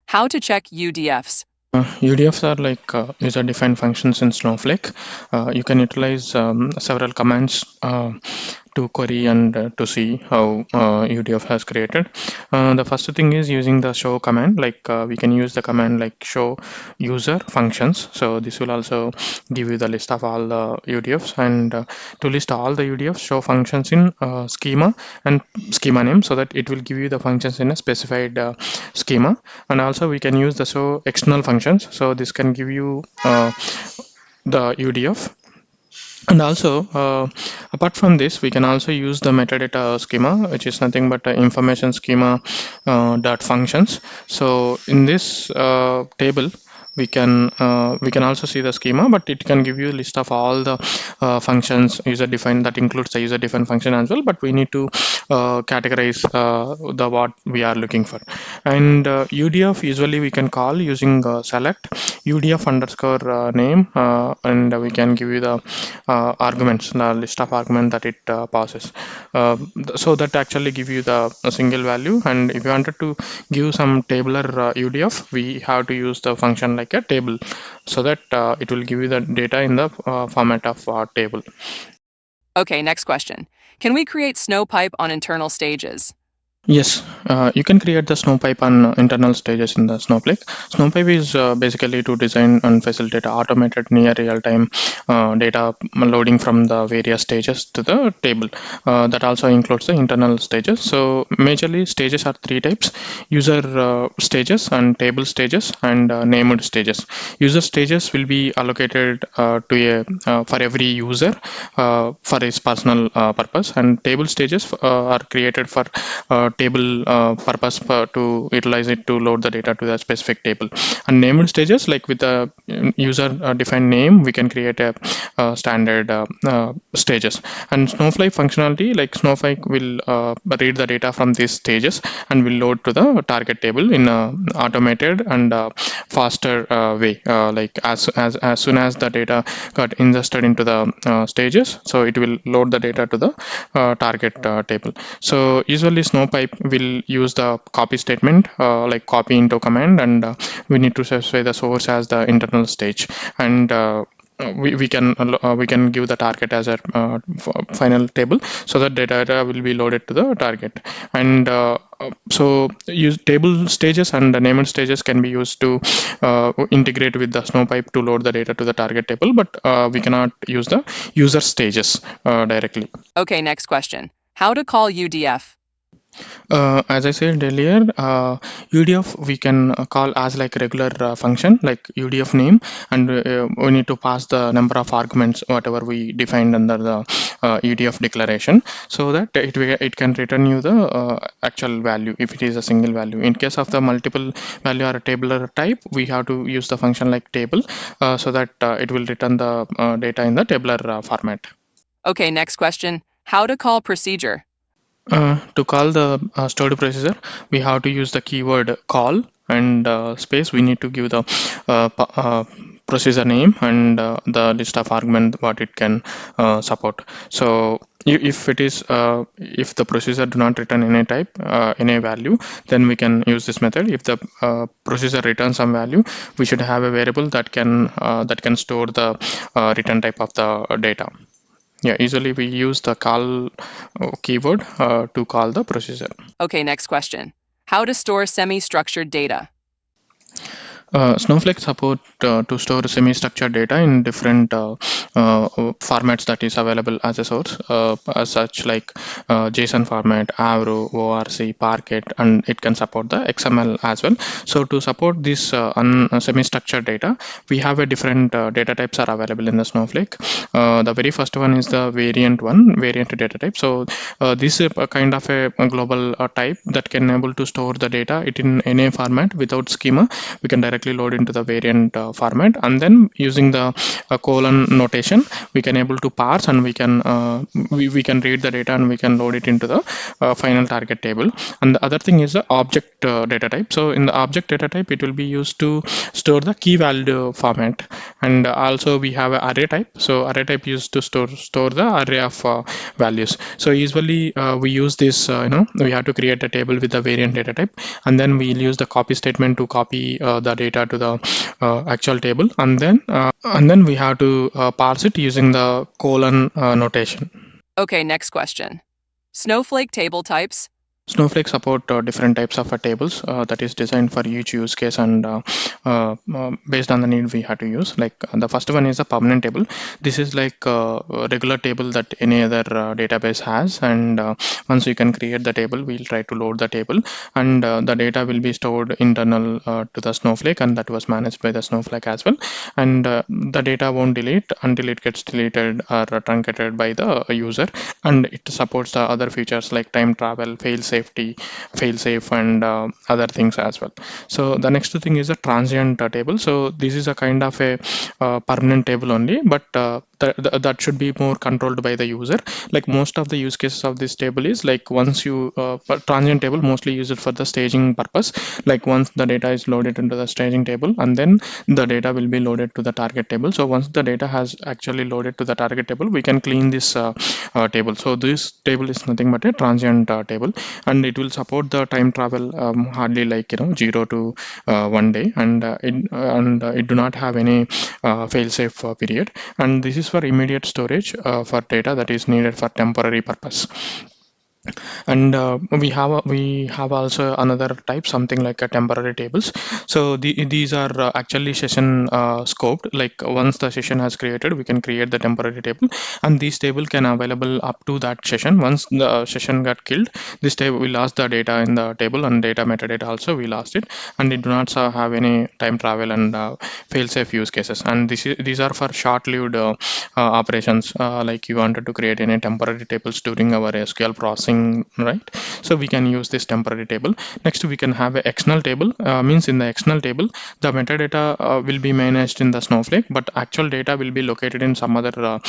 How to check UDFs. UDFs are like user-defined functions in Snowflake. You can utilize several commands to query and to see how UDF has created. The first thing is using the show command. Like we can use the command like show user functions. So this will also give you the list of all the UDFs, and to list all the UDFs, show functions in schema and schema name, so that it will give you the functions in a specified schema. And also we can use the show external functions, so this can give you the UDF. And also, apart from this, we can also use the metadata schema, which is nothing but information schema dot functions. So in this table, we can also see the schema, but it can give you a list of all the functions user defined. That includes the user defined function as well. But we need to categorize the what we are looking for. And UDF usually we can call using select UDF underscore name, and we can give you the arguments, the list of argument that it passes. So that actually give you the a single value. And if you wanted to give some tabular UDF, we have to use the function like a table, so that it will give you the data in the format of table. Okay, next question. Can we create Snowpipe on internal stages? Yes, you can create the Snowpipe on internal stages in the Snowflake. Snowpipe is basically to design and facilitate automated near real-time data loading from the various stages to the table. That also includes the internal stages. So majorly stages are three types: user stages and table stages and named stages. User stages will be allocated to a for every user for his personal purpose, and table stages are created for table purpose to utilize it to load the data to the specific table. And named stages, like with the user defined name, we can create a standard stages. And Snowflake functionality, like Snowflake will read the data from these stages and will load to the target table in a automated and faster way. Like as soon as the data got ingested into the stages, so it will load the data to the target table. So usually Snowpipe will use the copy statement, like copy into command, and we need to specify the source as the internal stage. And we can give the target as a final table, so that data will be loaded to the target. And so use table stages and the named stages can be used to integrate with the Snowpipe to load the data to the target table, but we cannot use the user stages directly. Okay, next question. How to call UDF? As I said earlier, UDF we can call as like regular function like UDF name, and we need to pass the number of arguments whatever we defined under the UDF declaration, so that it can return you the actual value if it is a single value. In case of the multiple value or a tabular type, we have to use the function like table, so that it will return the data in the tabular format. Okay, next question. How to call procedure? To call the stored procedure, we have to use the keyword call, and space. We need to give the procedure name and the list of argument what it can support. So if it is if the procedure do not return any type, any value, then we can use this method. If the procedure returns some value, we should have a variable that can store the return type of the data. Yeah, usually we use the call keyword to call the procedure. Okay, next question. How to store semi-structured data? Snowflake support to store semi-structured data in different formats that is available as a source, as such like JSON format, Avro, ORC, Parquet, and it can support the XML as well. So to support this semi-structured data, we have a different data types are available in the Snowflake. The very first one is the variant data type. So this is a kind of a global type that can able to store the data it in any format without schema. We can directly directly load into the variant format, and then using the colon notation, we can able to parse, and we can read the data and we can load it into the final target table. And the other thing is the object data type. So in the object data type, it will be used to store the key value format. And also we have an array type. So array type used to store the array of values. So usually we use this, we have to create a table with the variant data type, and then we'll use the copy statement to copy the data to the actual table, and then we have to parse it using the colon notation. Okay, next question. Snowflake table types. Snowflake support different types of tables that is designed for each use case, and based on the need we have to use. Like the first one is a permanent table. This is like a regular table that any other database has, and once you can create the table, we'll try to load the table, and the data will be stored internal to the Snowflake, and that was managed by the Snowflake as well. And the data won't delete until it gets deleted or truncated by the user, and it supports the other features like time travel, fail safe, and other things as well. So the next thing is a transient table. So this is a kind of a permanent table only, but that should be more controlled by the user. Like most of the use cases of this table is like once you for transient table mostly use it for the staging purpose. Like once the data is loaded into the staging table, and then the data will be loaded to the target table. So once the data has actually loaded to the target table, we can clean this table. So this table is nothing but a transient table, and it will support the time travel hardly like 0 to 1 day, and it do not have any fail safe period. And this is for immediate storage for data that is needed for temporary purpose. And we have also another type, something like a temporary tables. So these are actually session scoped. Like once the session has created, we can create the temporary table, and this table can available up to that session. Once the session got killed, this table will lost the data in the table, and data metadata also we lost it, and it do not have any time travel and fail safe use cases. And these are for short-lived operations, like you wanted to create any temporary tables during our SQL processing, right? So we can use this temporary table. Next, we can have an external table. Means in the external table, the metadata will be managed in the Snowflake, but actual data will be located in some other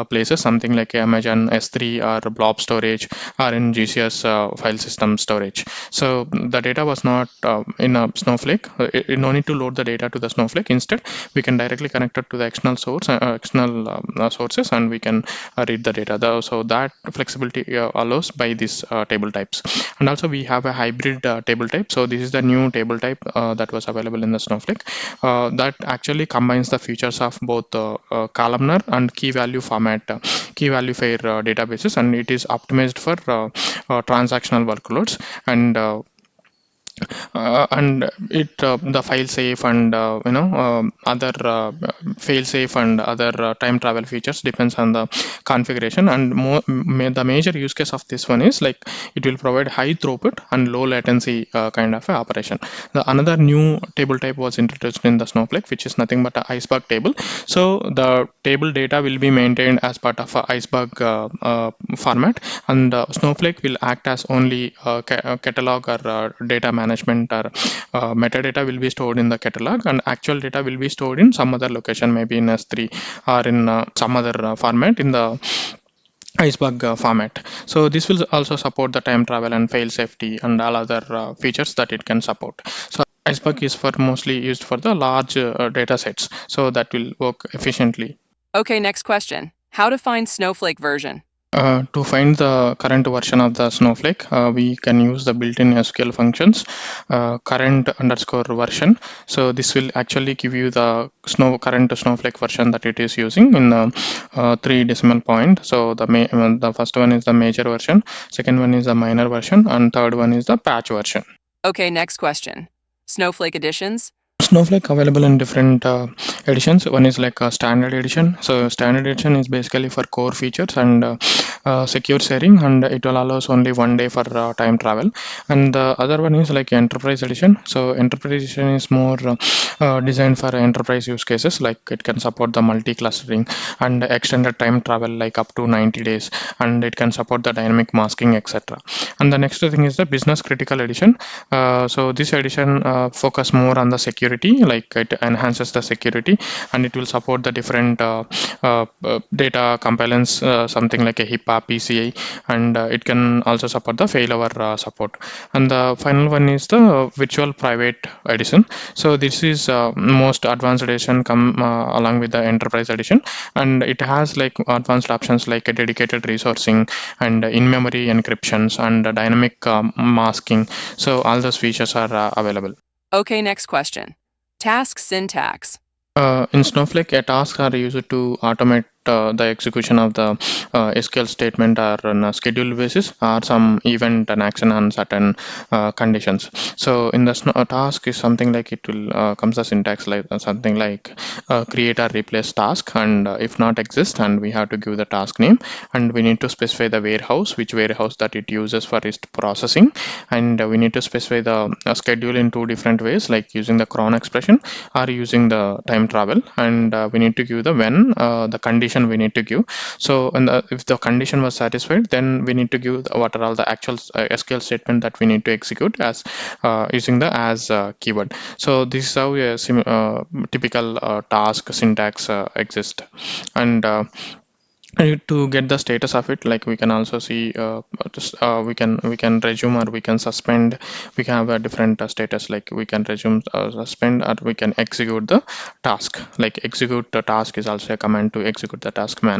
places, something like Amazon S3 or blob storage, or in GCS file system storage. So the data was not in a Snowflake. No need to load the data to the Snowflake. Instead, we can directly connect it to the external source, external sources, and we can read the data. So that flexibility allows by these table types. And also we have a hybrid table type. So this is the new table type that was available in the Snowflake that actually combines the features of both columnar and key value format, key value fair databases, and it is optimized for transactional workloads. And it the file safe and other fail safe and other time travel features depends on the configuration. And the major use case of this one is like it will provide high throughput and low latency kind of a operation. The another new table type was introduced in the Snowflake, which is nothing but an iceberg table. So the table data will be maintained as part of a iceberg format, and Snowflake will act as only catalog or data management, or metadata will be stored in the catalog, and actual data will be stored in some other location, maybe in S3 or in some other format in the iceberg format. So this will also support the time travel and fail safety and all other features that it can support. So iceberg is for mostly used for the large data sets, so that will work efficiently. Okay, next question. How to find Snowflake version? To find the current version of the Snowflake, we can use the built-in SQL functions, current underscore version. So this will actually give you the current Snowflake version that it is using in 3 decimal point. So the first one is the major version, second one is the minor version, and third one is the patch version. Okay, next question. Snowflake editions? Snowflake available in different editions. One is like a standard edition. So standard edition is basically for core features, and secure sharing, and it will allows only 1 day for time travel. And the other one is like enterprise edition. So enterprise edition is more designed for enterprise use cases, like it can support the multi-clustering and extended time travel like up to 90 days, and it can support the dynamic masking, etc. And the next thing is the business critical edition. So this edition focus more on the security, like it enhances the security, and it will support the different data compliance, something like a HIPAA, PCI, and it can also support the failover support. And the final one is the virtual private edition. So this is most advanced edition come along with the enterprise edition, and it has like advanced options like a dedicated resourcing and in-memory encryptions and dynamic masking. So all those features are available. Okay, next question. Task syntax. In Snowflake, tasks are used to automate the execution of the SQL statement or on a scheduled basis, or some event and action on certain conditions. So in the task is something like it will comes the syntax like something like create or replace task, and if not exist, and we have to give the task name, and we need to specify the warehouse, which warehouse that it uses for its processing, and we need to specify the schedule in two different ways, like using the cron expression or using the time travel, and we need to give the when the condition we need to give. So and if the condition was satisfied, then we need to give what are all the actual SQL statement that we need to execute as using the as keyword. So this is how a typical task syntax exists. And to get the status of it, like we can also see we can resume or we can suspend. We can have a different status, like we can resume, suspend, or we can execute the task. Like execute the task is also a command to execute the task manually.